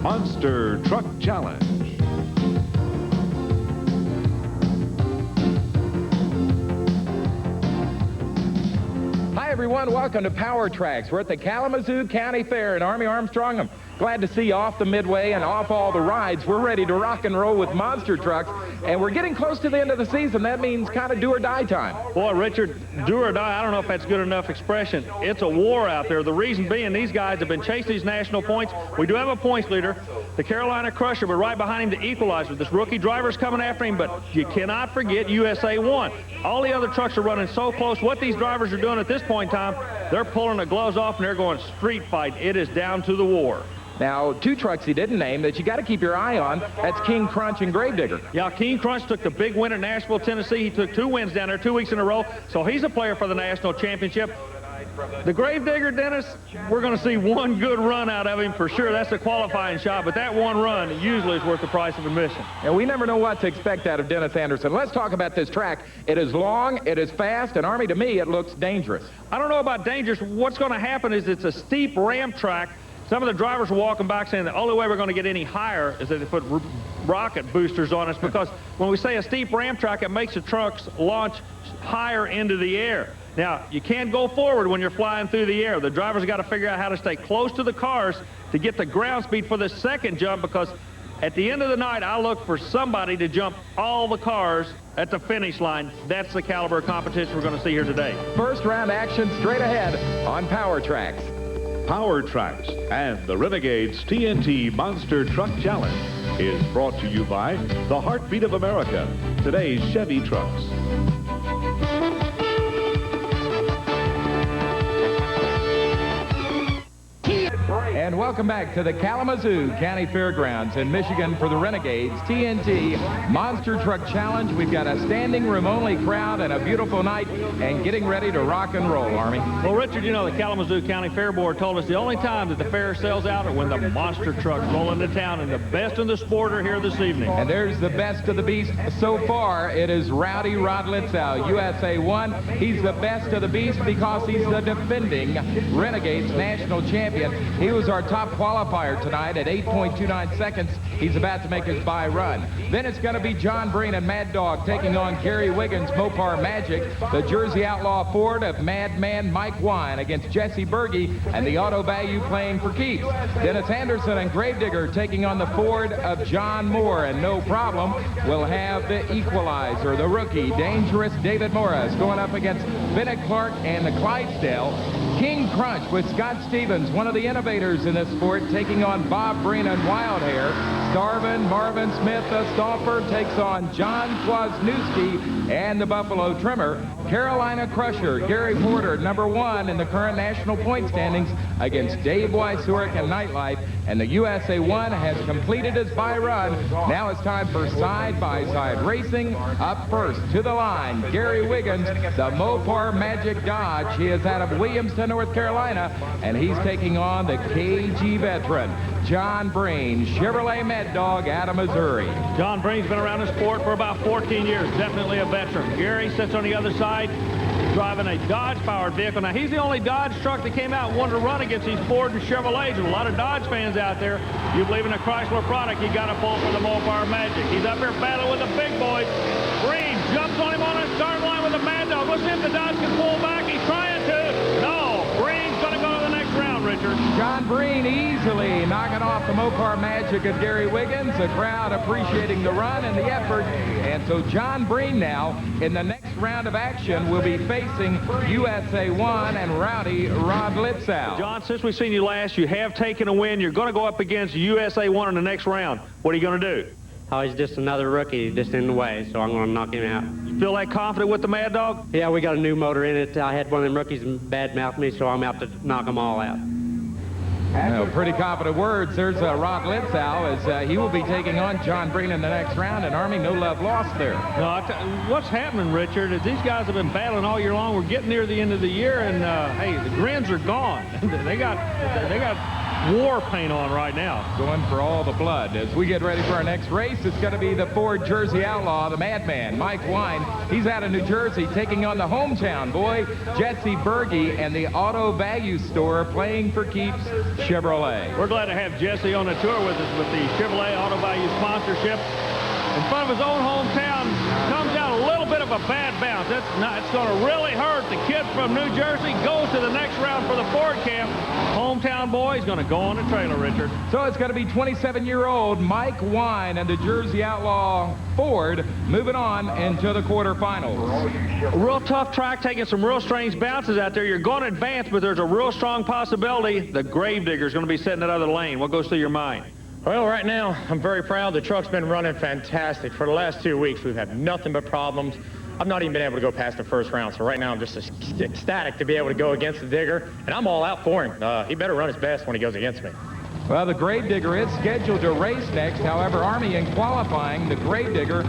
Monster Truck Challenge. Hi everyone, welcome to Power Tracks. We're at the Kalamazoo County Fair in Army Armstrong. I'm glad to see you off the midway and off all the rides. We're ready to rock and roll with monster trucks, and we're getting close to the end of the season. That means kind of do or die time. Boy, Richard, do or die, I don't know if that's good enough expression. It's a war out there. The reason being, these guys have been chasing these national points. We do have a points leader, the Carolina Crusher, but right behind him, the Equalizer. This rookie driver's coming after him, but you cannot forget USA 1. All the other trucks are running so close. What these drivers are doing at this point in time, they're pulling the gloves off and they're going street fight. It is down to the war. Now, two trucks he didn't name that you got to keep your eye on. That's King Crunch and Gravedigger. Yeah, King Crunch took the big win at Nashville, Tennessee. He took 2 wins down there 2 weeks in a row, so he's a player for the national championship. The Gravedigger, Dennis, we're going to see one good run out of him for sure. That's a qualifying shot, but that one run usually is worth the price of admission. And we never know what to expect out of Dennis Anderson. Let's talk about this track. It is long, it is fast, and Army, to me, it looks dangerous. I don't know about dangerous. What's going to happen is it's a steep ramp track. Some of the drivers are walking back saying the only way we're going to get any higher is that they put rocket boosters on us, because when we say a steep ramp track, it makes the trucks launch higher into the air. Now, you can't go forward when you're flying through the air. The drivers got to figure out how to stay close to the cars to get the ground speed for the second jump, because at the end of the night, I look for somebody to jump all the cars at the finish line. That's the caliber of competition we're going to see here today. First round action straight ahead on Power Tracks. Power Tracks and the Renegade's TNT Monster Truck Challenge is brought to you by the Heartbeat of America, today's Chevy trucks. And welcome back to the Kalamazoo County Fairgrounds in Michigan for the Renegades TNT Monster Truck Challenge. We've got a standing room only crowd and a beautiful night and getting ready to rock and roll, Army. Well, Richard, you know, the Kalamazoo County Fair Board told us the only time that the fair sells out are when the monster trucks roll into town, and the best in the sport are here this evening. And there's the best of the beast so far. It is Rowdy Rod Litzow, USA 1. He's the best of the beast because he's the defending Renegades national champion. He was our top qualifier tonight at 8.29 seconds. He's about to make his bye run. Then it's going to be John Breen and Mad Dog taking on Gary Wiggins, Mopar Magic, the Jersey Outlaw Ford of Madman Mike Wine against Jesse Berge and the Auto Bayou playing for keeps. Dennis Anderson and Gravedigger taking on the Ford of John Moore, and no problem, we'll have the Equalizer, the rookie, dangerous David Morris going up against Bennett Clark and the Clydesdale. King Crunch with Scott Stevens, one of the innovators in this sport, taking on Bob Breen and Wild Hair. Starvin, Marvin Smith, the Stomper, takes on John Kwasniewski and the Buffalo Trimmer. Carolina Crusher, Gary Porter, #1 in the current national point standings against Dave Weissurick and Nightlife. And the USA 1 has completed his bye run. Now it's time for side-by-side racing. Up first to the line, Gary Wiggins, the Mopar Magic Dodge. He is out of Williamston, North Carolina, and he's taking on the KG veteran, John Breen, Chevrolet Mad Dog out of Missouri. John Breen's been around the sport for about 14 years, definitely a veteran. Gary sits on the other side, driving a Dodge-powered vehicle. Now, he's the only Dodge truck that came out and wanted to run against these Ford and Chevrolets. And a lot of Dodge fans out there, you believe in a Chrysler product, you got to pull for the Mopar Magic. He's up here battling with the big boys. Breen jumps on him on the start line with a Mad Dog. Let's see if the Dodge can pull back. He's trying to. No, Breen's going to go to the next round, Richard. John Breen easily knocking off the Mopar Magic of Gary Wiggins. The crowd appreciating the run and the effort. And so John Breen now, in the next round of action, will be facing USA 1 and Rowdy Rod Litzow. John, since we've seen you last, you have taken a win. You're going to go up against USA 1 in the next round. What are you going to do? Oh, he's just another rookie, just in the way, so I'm going to knock him out. You feel that confident with the Mad Dog? Yeah, we got a new motor in it. I had one of them rookies bad-mouth me, so I'm out to knock them all out. No, pretty confident words. There's Rod Litzow as he will be taking on John Breen in the next round, and Army, no love lost there. No, what's happening, Richard, is these guys have been battling all year long. We're getting near the end of the year, and hey, the grins are gone. they got war paint on right now. Going for all the blood. As we get ready for our next race, it's going to be the Ford Jersey Outlaw, the Madman, Mike Wine. He's out of New Jersey, taking on the hometown boy, Jesse Berge, and the Auto Value Store, playing for keeps, Chevrolet. We're glad to have Jesse on the tour with us with the Chevrolet Auto Value sponsorship. In front of his own hometown, comes out a little bit of a bad bounce. It's going to really hurt. The kid from New Jersey goes to the next round for the Ford camp. Hometown boy is going to go on the trailer, Richard. So it's going to be 27-year-old Mike Wine and the Jersey Outlaw Ford moving on into the quarterfinals. A real tough track, taking some real strange bounces out there. You're going to advance, but there's a real strong possibility the Gravedigger is going to be setting that other lane. What goes through your mind? Well, right now, I'm very proud. The truck's been running fantastic. For the last 2 weeks, we've had nothing but problems. I've not even been able to go past the first round, so right now I'm just ecstatic to be able to go against the Digger, and I'm all out for him. He better run his best when he goes against me. Well, the Gravedigger is scheduled to race next. However, Army in qualifying, the Gravedigger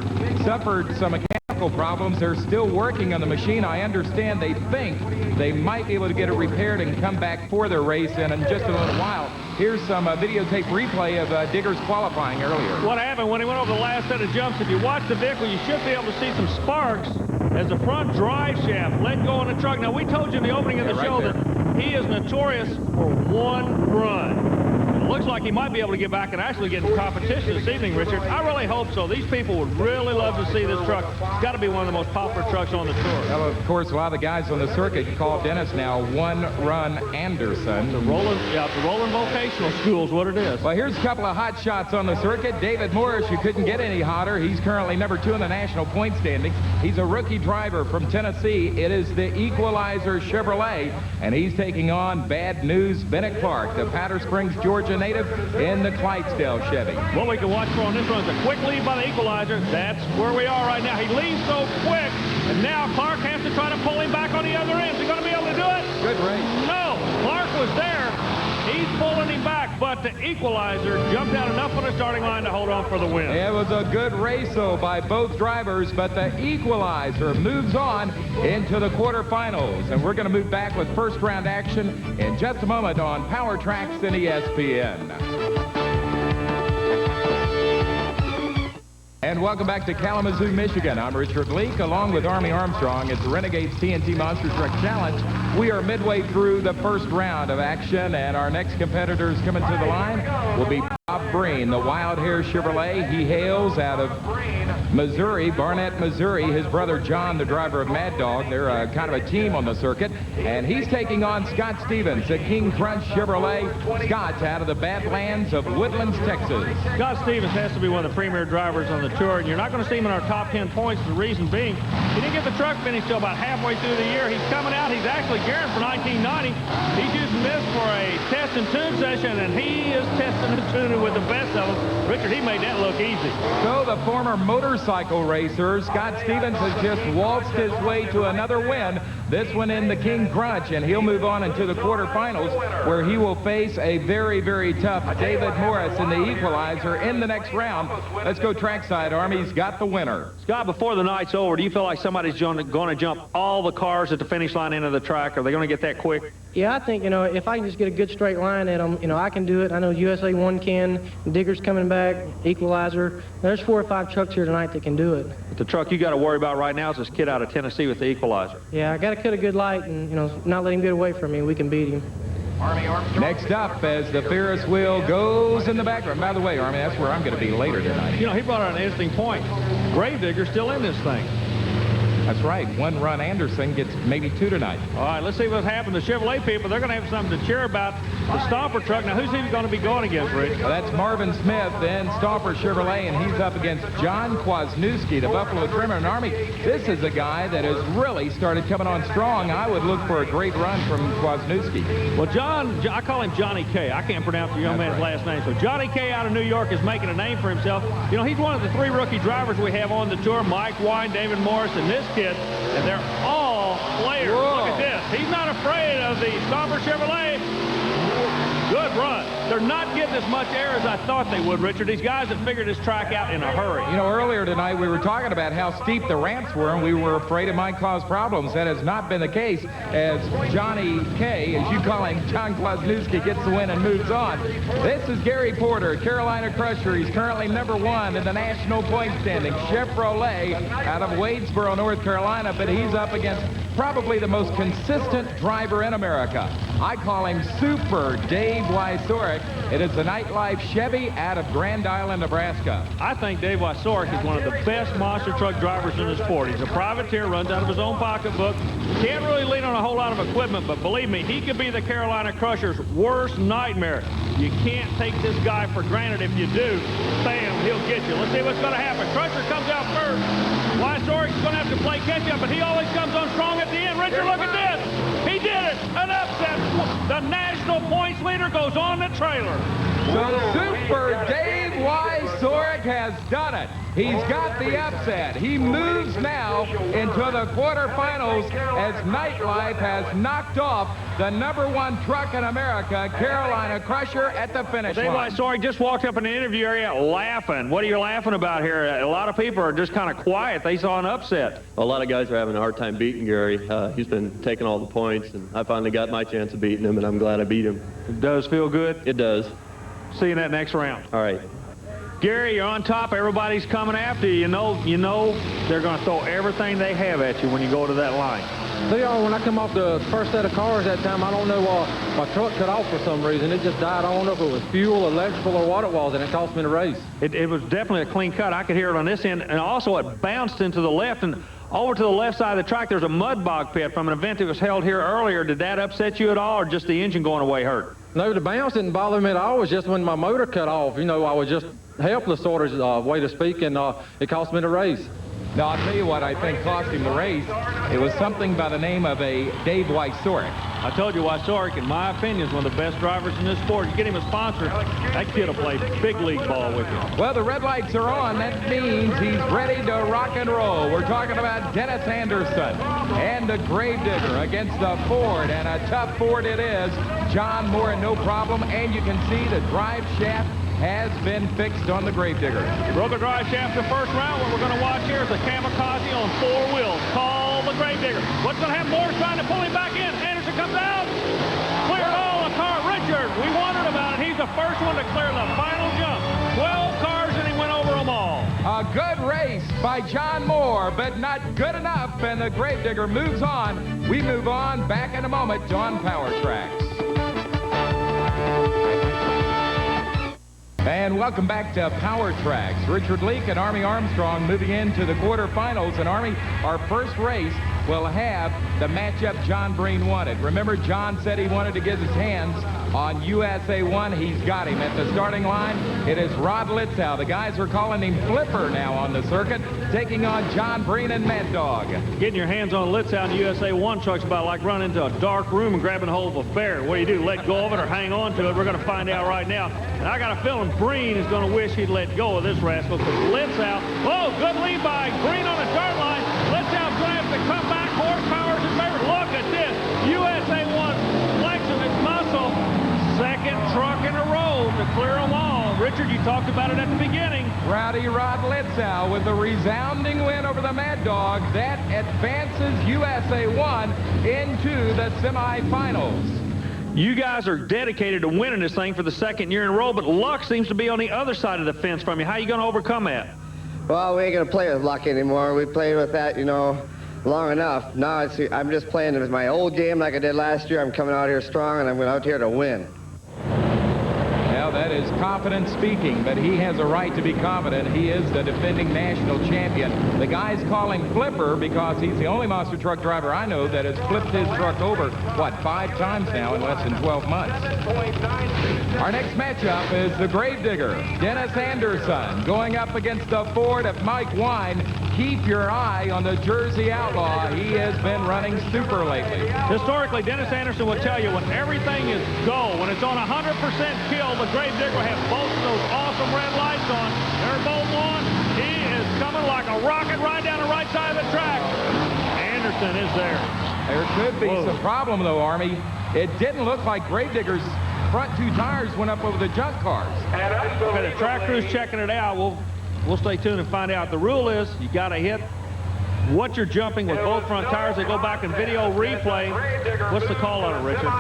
suffered some mechanical problems. They're still working on the machine. I understand they think they might be able to get it repaired and come back for their race in just a little while. Here's some videotape replay of Digger's qualifying earlier. What happened when he went over the last set of jumps, if you watch the vehicle, you should be able to see some sparks as the front drive shaft let go on the truck. Now, we told you in the opening of the show that he is notorious for one run. It looks like he might be able to get back and actually get in competition this evening, Richard. I really hope so. These people would really love to see this truck. It's got to be one of the most popular trucks on the tour. Well, of course, a lot of the guys on the circuit call Dennis now One Run Anderson. The Roland Vocational School is what it is. Well, here's a couple of hot shots on the circuit. David Morris, you couldn't get any hotter. He's currently #2 in the national point standings. He's a rookie driver from Tennessee. It is the Equalizer Chevrolet, and he's taking on Bad News Bennett Clark, the Powder Springs, Georgia native, in the Clydesdale Chevy. What we can watch for on this one is a quick lead by the Equalizer. That's where we are right now. He leads so quick, and now Clark has to try to pull him back on the other end. Is he going to be able to do it? Good race. No, Clark was there. He's pulling him back, but the Equalizer jumped out enough on the starting line to hold on for the win. It was a good race, though, by both drivers, but the Equalizer moves on into the quarterfinals. And we're going to move back with first-round action in just a moment on Power Tracks and ESPN. And welcome back to Kalamazoo, Michigan. I'm Richard Leake, along with Army Armstrong. It's the Renegade's TNT Monster Truck Challenge. We are midway through the first round of action, and our next competitors coming to the line will be Bob Breen, the Wild Hair Chevrolet. He hails out of Missouri, Barnett, Missouri. His brother John, the driver of Mad Dog. They're kind of a team on the circuit. And he's taking on Scott Stevens, the King Crunch Chevrolet. Scott's out of the Badlands of Woodlands, Texas. Scott Stevens has to be one of the premier drivers on the tour, and you're not going to see him in our top 10 points. The reason being, he didn't get the truck finished till about halfway through the year. He's coming out. He's actually gearing for 1990. He's using this for a test and tune session, and he is testing and tuning with the best of them. Richard, he made that look easy. So the former motorcycle racer, Scott Stevens, has just waltzed his way to another win. This one in the King Crunch, and he'll move on into the quarterfinals, where he will face a very, very tough David Morris in the Equalizer in the next round. Let's go trackside. Army's got the winner. Scott, before the night's over, do you feel like somebody's going to jump all the cars at the finish line into the track? Are they going to get that quick? Yeah, I think, if I can just get a good straight line at them, I can do it. I know USA 1 can. Digger's coming back, Equalizer. There's 4 or 5 trucks here tonight that can do it. But the truck you got to worry about right now is this kid out of Tennessee with the Equalizer. Yeah, I got to cut a good light and, not let him get away from me. We can beat him. Next up, as the Ferris wheel goes in the background. By the way, Army, that's where I'm going to be later tonight. He brought out an interesting point. Gravedigger's still in this thing. That's right. One Run Anderson gets maybe 2 tonight. All right, let's see what's happened. The Chevrolet people, they're going to have something to cheer about. The Stomper truck. Now, who's he going to be going against, Rich? Well, that's Marvin Smith in Stomper Chevrolet, and he's up against John Kwasniewski, the Buffalo Trimmer. And Army, this is a guy that has really started coming on strong. I would look for a great run from Kwasniewski. Well, I call him Johnny K. I can't pronounce the young man's last name. So Johnny K out of New York is making a name for himself. He's one of the 3 rookie drivers we have on the tour, Mike Wine, David Morris, and this kid. And they're all players. Whoa. Look at this. He's not afraid of the Stomper Chevrolet. Good run. they're not getting as much air as I thought they would, Richard. These guys have figured this track out in a hurry. You know, earlier tonight we were talking about how steep the ramps were, and we were afraid it might cause problems. That has not been the case, as Johnny K, as you call him, John Klosnewski, gets the win and moves on. This is Gary Porter, Carolina Crusher. He's currently #1 in the national point standing. Chevrolet out of Wadesboro, North Carolina, but he's up against probably the most consistent driver in America. I call him Super Dave Wysorek. It is the Nightlife Chevy out of Grand Island, Nebraska. I think Dave Wysorek is one of the best monster truck drivers in the sport. He's a privateer, runs out of his own pocketbook, can't really lean on a whole lot of equipment, but believe me, he could be the Carolina Crusher's worst nightmare. You can't take this guy for granted. If you do, bam, he'll get you. Let's see what's going to happen. Crusher comes out first. Wysorek's going to have to play catch-up, but he always comes on strong at the end. Richard, look at this. He did it. An upset. The national points leader goes on the trailer. So Super Dave Wysorek has done it. He's got the upset. He moves now into the quarterfinals as Nightlife has knocked off the #1 truck in America, Carolina Crusher, at the finish line. Dave Wysorek just walked up in the interview area laughing. What are you laughing about here? A lot of people are just kind of quiet. They saw an upset. A lot of guys are having a hard time beating Gary. He's been taking all the points, and I finally got my chance of beating him, and I'm glad I beat him. It does feel good? It does. See you in that next round. All right. Gary, you're on top. Everybody's coming after you. You know they're going to throw everything they have at you when you go to that line. When I come off the first set of cars that time, I don't know why my truck cut off for some reason. It just died. I don't know if it was fuel, electrical, or what it was, and it cost me the race. It was definitely a clean cut. I could hear it on this end, and also it bounced into the left, and over to the left side of the track, there's a mud bog pit from an event that was held here earlier. Did that upset you at all, or just the engine going away hurt? No, the bounce didn't bother me at all. It was just when my motor cut off. You know, I was just helpless, sort of, way to speak, and it cost me the race. Now, I'll tell you what I think cost him the race. It was something by the name of a Dave Wysorek. I told you, Wysorek, in my opinion, is one of the best drivers in this sport. You get him a sponsor, that kid will play big league ball with you. Well, the red lights are on. That means he's ready to rock and roll. We're talking about Dennis Anderson and the Gravedigger against the Ford, and a tough Ford it is. John Moore, no problem, and you can see the drive shaft has been fixed on the Gravedigger. Broke a drive shaft in the first round. What we're going to watch here is a kamikaze on 4 wheels. Call the Gravedigger. What's going to happen? Moore's trying to pull him back in. Anderson comes out. Cleared all the car. Richard, we wondered about it. He's the first one to clear the final jump. 12 cars, and he went over them all. A good race by John Moore, but not good enough, and the Gravedigger moves on. We move on back in a moment on Power Tracks. And welcome back to Power Tracks. Richard Leake and Army Armstrong moving into the quarterfinals. And Army, our first race will have the matchup John Breen wanted. Remember, John said he wanted to get his hands on USA 1. He's got him. At the starting line, it is Rod Litzow. The guys are calling him Flipper now on the circuit, taking on John Breen and Mad Dog. Getting your hands on Litzow in the USA 1 truck's about like running into a dark room and grabbing hold of a ferret. What do? Let go of it or hang on to it? We're going to find out right now. And I got a feeling Breen is going to wish he'd let go of this rascal, because Litzow, oh, good lead by Breen on the start line. Litzow's going to have to come back. Horsepower's in favor. Look at this. USA 1 flexing its muscle. Second truck in a row to clear them all. Richard, you talked about it at the beginning. Rowdy Rod Litzow with a resounding win over the Mad Dog. That advances USA 1 into the semifinals. You guys are dedicated to winning this thing for the second year in a row, but luck seems to be on the other side of the fence from you. How are you going to overcome that? Well, we ain't going to play with luck anymore. We played with that, long enough. Now I'm just playing with my old game like I did last year. I'm coming out here strong, and I'm out here to win. Well, that is confident speaking, but he has a right to be confident. He is the defending national champion. The guys call him Flipper because he's the only monster truck driver I know that has flipped his truck over, 5 times now in less than 12 months. Our next matchup is the Gravedigger, Dennis Anderson, going up against the Ford of Mike Wine. Keep your eye on the Jersey Outlaw. He has been running super lately. Historically, Dennis Anderson will tell you when everything is go, when it's on 100% kill, the Gravedigger will have both of those awesome red lights on. They're both on. He is coming like a rocket right down the right side of the track. Anderson is there. There could be some problem, though, Army. It didn't look like Gravedigger's front two tires went up over the junk cars. Okay, the track crew's checking it out. We'll stay tuned and find out. The rule is you got to hit what you're jumping with both front tires. They go back and video replay. What's the call on it, Richard?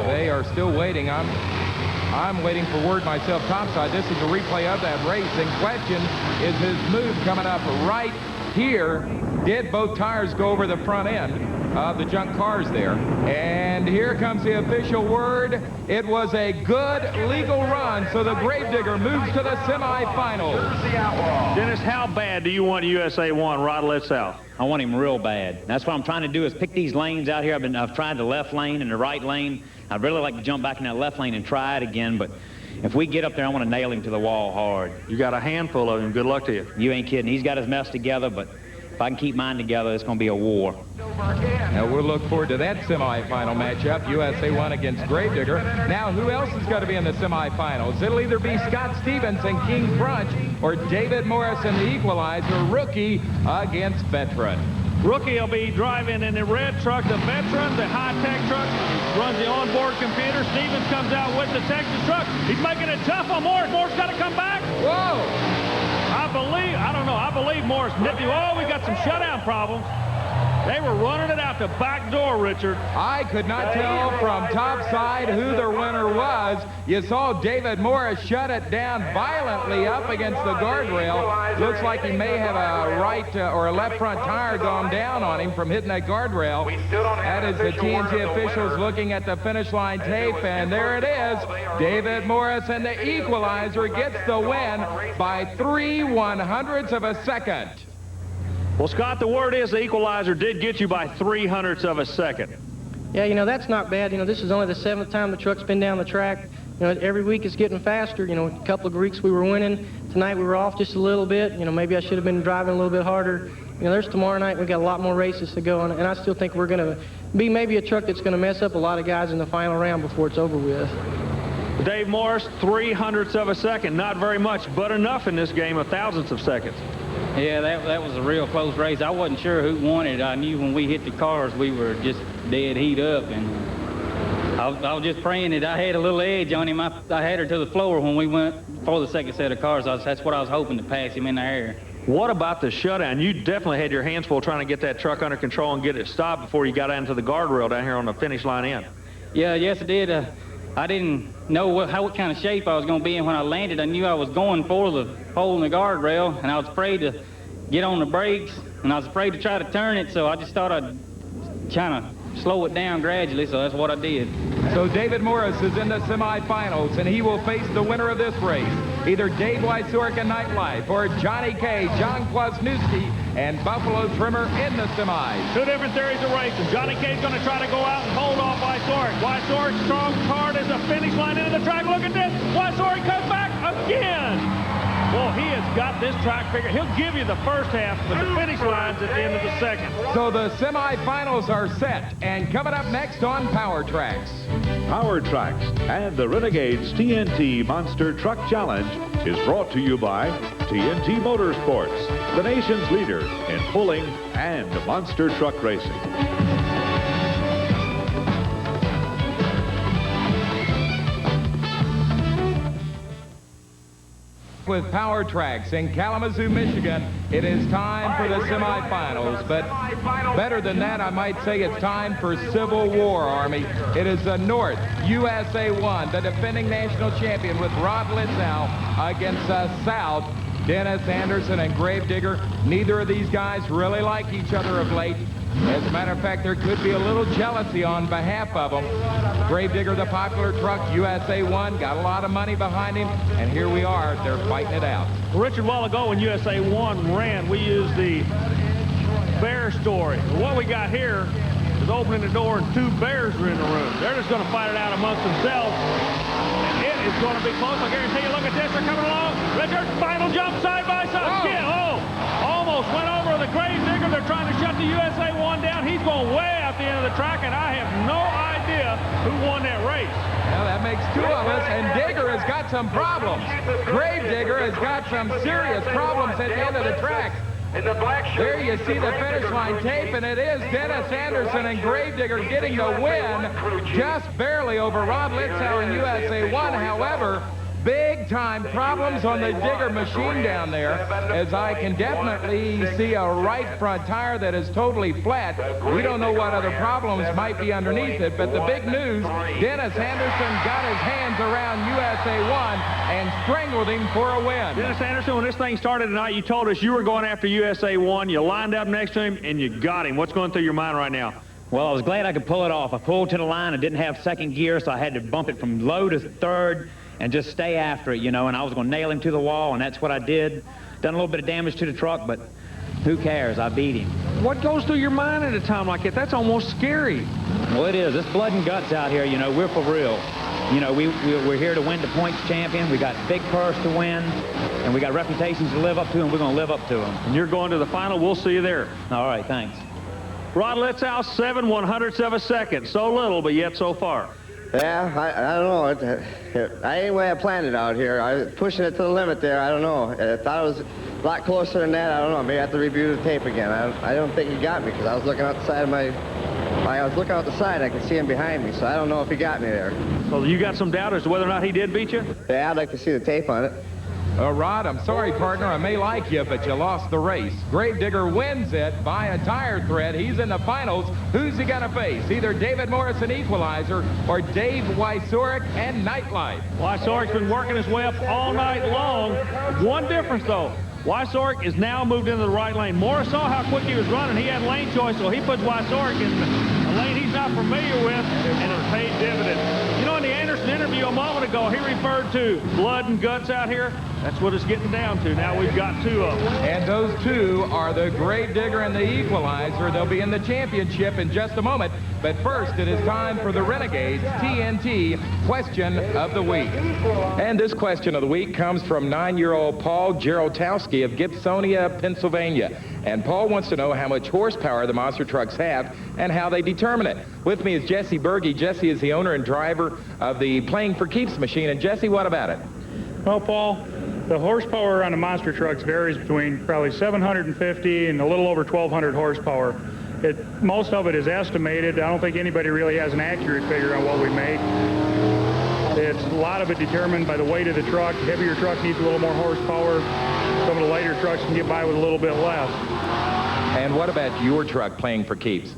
They are still waiting. I'm waiting for word myself topside. This is a replay of that race. In question is his move coming up right here. Did both tires go over the front end of the junk cars there? And here comes the official word. It was a good legal run, so the Gravedigger moves to the semifinals. Dennis, how bad do you want USA 1 Rodlet South? I want him real bad. That's what I'm trying to do is pick these lanes out here. I've tried the left lane and the right lane. I'd really like to jump back in that left lane and try it again, but if we get up there, I want to nail him to the wall hard. You got a handful of him. Good luck to you. You ain't kidding. He's got his mess together, but if I can keep mine together, it's going to be a war. Now, we'll look forward to that semifinal matchup, USA 1 against Gravedigger. Now, who else is going to be in the semifinals? It'll either be Scott Stevens and King Crunch or David Morris and the Equalizer, rookie against veteran. Rookie will be driving in the red truck. The veteran, the high-tech truck, runs the onboard computer. Stevens comes out with the Texas truck. He's making it tough on Morris. Morris got to come back. Whoa! I believe Morris nipped you. Oh, we got some shutdown problems. They were running it out the back door, Richard. I could not tell from topside who the winner was. You saw David Morris shut it down violently up against the guardrail. Looks like he may have a right or a left front tire gone down on him from hitting that guardrail. That is the TNT officials looking at the finish line tape, and there it is. David Morris and the Equalizer gets the win by 3/100ths of a second. Well, Scott, the word is the Equalizer did get you by 3/100ths of a second. Yeah, you know, that's not bad. You know, this is only the 7th time the truck's been down the track. You know, every week it's getting faster. You know, a couple of weeks we were winning. Tonight we were off just a little bit. You know, maybe I should have been driving a little bit harder. You know, there's tomorrow night. We've got a lot more races to go, and I still think we're going to be maybe a truck that's going to mess up a lot of guys in the final round before it's over with. Dave Morris, 3/100ths of a second. Not very much, but enough in this game of thousandths of seconds. Yeah, that was a real close race. I wasn't sure who won it. I knew when we hit the cars, we were just dead heat up, and I was just praying that I had a little edge on him. I had her to the floor when we went for the second set of cars. That's what I was hoping to pass him in the air. What about the shutdown? You definitely had your hands full trying to get that truck under control and get it stopped before you got into the guardrail down here on the finish line end. Yeah, yes, I did. I didn't know what kind of shape I was going to be in when I landed. I knew I was going for the hole in the guardrail, and I was afraid to get on the brakes, and I was afraid to try to turn it, so I just thought I'd kind of slow it down gradually, so that's what I did. So David Morris is in the semifinals, and he will face the winner of this race, either Dave Wysork and Nightlife or Johnny K, John Kwasniewski, and Buffalo Trimmer in the semis. Two different theories of racing. Johnny K's going to try to go out and hold off Wysork. Wysork's strong card is a finish line into the track. Look at this. Wysork comes back again. Well, he has got this track figured. He'll give you the first half, but the finish line's at the end of the second. So the semifinals are set, and coming up next on Power Tracks. Power Tracks and the Renegade's TNT Monster Truck Challenge is brought to you by TNT Motorsports, the nation's leader in pulling and monster truck racing. With Power Tracks in Kalamazoo, Michigan, it is time for the semifinals. But better than that, I might say it's time for Civil War, Army. It is the North, USA 1, the defending national champion with Rod Litzow against the South, Dennis Anderson and Gravedigger. Neither of these guys really like each other of late. As a matter of fact, there could be a little jealousy on behalf of them. Gravedigger, the popular truck, USA 1, got a lot of money behind him, and here we are. They're fighting it out. Richard, a while ago when USA 1 ran, we used the bear story. What we got here is opening the door and two bears are in the room. They're just going to fight it out amongst themselves, and it is going to be close. I guarantee you, look at this. They're coming along. Richard, final jump side by side. Oh, almost went over the Gravedigger. They're trying to shut the USA 1 down. He's going way out the end of the track, and I have no idea who won that race. Well, that makes two of us, and Digger has got some problems. Gravedigger has got some serious problems at the end of the track. There you see the finish line tape, and it is Dennis Anderson and Gravedigger getting the win just barely over Rod Litzow in USA 1. However, big-time problems on the digger machine down there, as I can definitely see a right front tire that is totally flat. We don't know what other problems might be underneath it, but the big news, Dennis Anderson got his hands around USA 1 and strangled him for a win. Dennis Anderson, when this thing started tonight, you told us you were going after USA 1. You lined up next to him, and you got him. What's going through your mind right now? Well, I was glad I could pull it off. I pulled to the line. I didn't have second gear, so I had to bump it from low to third and just stay after it, you know, and I was going to nail him to the wall, and that's what I did. Done a little bit of damage to the truck, but who cares? I beat him. What goes through your mind at a time like that? That's almost scary. Well, it is. It's blood and guts out here, you know. We're for real. You know, we're here to win the points champion. We got big purse to win, and we got reputations to live up to, and we're going to live up to them. And you're going to the final. We'll see you there. All right, thanks. Rod Litzow, 7/100ths of a second. So little, but yet so far. Yeah, I don't know. I ain't way I planned it out here. I was pushing it to the limit there. I don't know. I thought it was a lot closer than that. I don't know. Maybe I have to review the tape again. I don't think he got me because I was looking out the side of I was looking out the side. I could see him behind me, so I don't know if he got me there. So you got some doubt as to whether or not he did beat you? Yeah, I'd like to see the tape on it. Rod, I'm sorry, partner. I may like you, but you lost the race. Gravedigger wins it by a tire thread. He's in the finals. Who's he going to face? Either David Morrison Equalizer or Dave Wysorek and Nightlife. Wysorek's been working his way up all night long. One difference, though. Wysorek is now moved into the right lane. Morris saw how quick he was running. He had lane choice, so he puts Wysorek in a lane he's not familiar with, and it's paid dividends. You know, in the Anderson interview a moment ago, he referred to blood and guts out here. That's what it's getting down to. Now we've got two of them. And those two are the Gravedigger and the Equalizer. They'll be in the championship in just a moment. But first, it is time for the Renegades TNT Question of the Week. And this question of the week comes from 9-year-old Paul Geroltowski of Gibsonia, Pennsylvania. And Paul wants to know how much horsepower the monster trucks have and how they determine it. With me is Jesse Berge. Jesse is the owner and driver of the Playing for Keeps machine. And Jesse, what about it? Well, Paul, the horsepower on the monster trucks varies between probably 750 and a little over 1,200 horsepower. Most of it is estimated. I don't think anybody really has an accurate figure on what we make. It's a lot of it determined by the weight of the truck. The heavier truck needs a little more horsepower. Some of the lighter trucks can get by with a little bit less. And what about your truck, Playing for Keeps?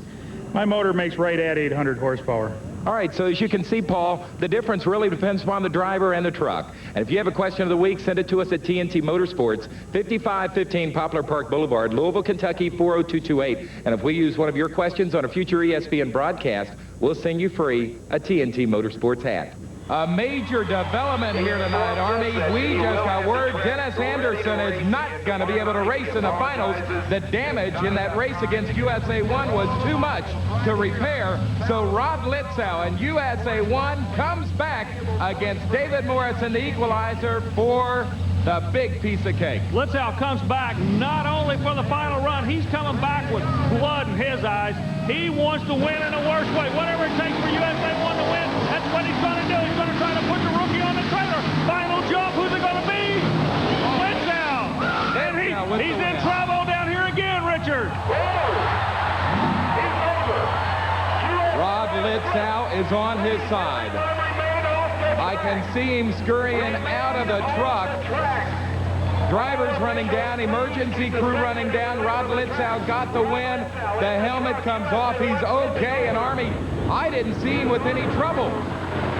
My motor makes right at 800 horsepower. All right, so as you can see, Paul, the difference really depends upon the driver and the truck. And if you have a question of the week, send it to us at TNT Motorsports, 5515 Poplar Park Boulevard, Louisville, Kentucky, 40228. And if we use one of your questions on a future ESPN broadcast, we'll send you free a TNT Motorsports hat. A major development here tonight, Army. We just got word Dennis Anderson is not going to be able to race in the finals. The damage in that race against USA 1 was too much to repair. So Rod Litzow and USA 1 comes back against David Morrison, the Equalizer, for the big piece of cake. Litzow comes back not only for the final run, he's coming back with blood in his eyes. He wants to win in the worst way. Whatever it takes for USA 1 to win, that's what he's going to do. He's going to try to put the rookie on the trailer. Final jump, who's it going to be? Litzow. And he's in trouble down here again, Richard. Rod Litzow is on his side. I can see him scurrying out of the truck. Drivers running down, emergency crew running down. Rod Litzow got the win. The helmet comes off. He's okay. And Army, I didn't see him with any trouble.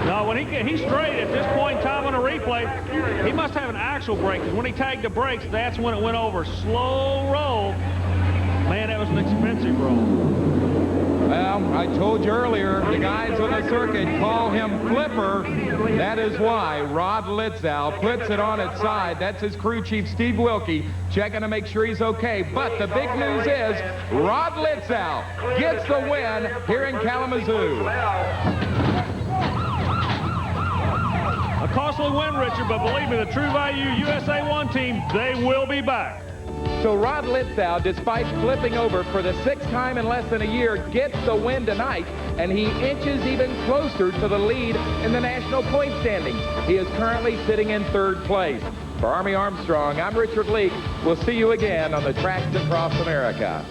No, when he's straight at this point in time on a replay, he must have an axle brake, because when he tagged the brakes, that's when it went over. Slow roll. Man, that was an expensive roll. Well, I told you earlier, the guys on the circuit call him Flipper. That is why Rod Litzow puts it on its side. That's his crew chief, Steve Wilkie, checking to make sure he's okay. But the big news is Rod Litzow gets the win here in Kalamazoo. A costly win, Richard, but believe me, the True Value USA 1 team, they will be back. So Rod Litzow, despite flipping over for the 6th time in less than a year, gets the win tonight, and he inches even closer to the lead in the national point standings. He is currently sitting in 3rd place. For Army Armstrong, I'm Richard Leake. We'll see you again on the tracks across America.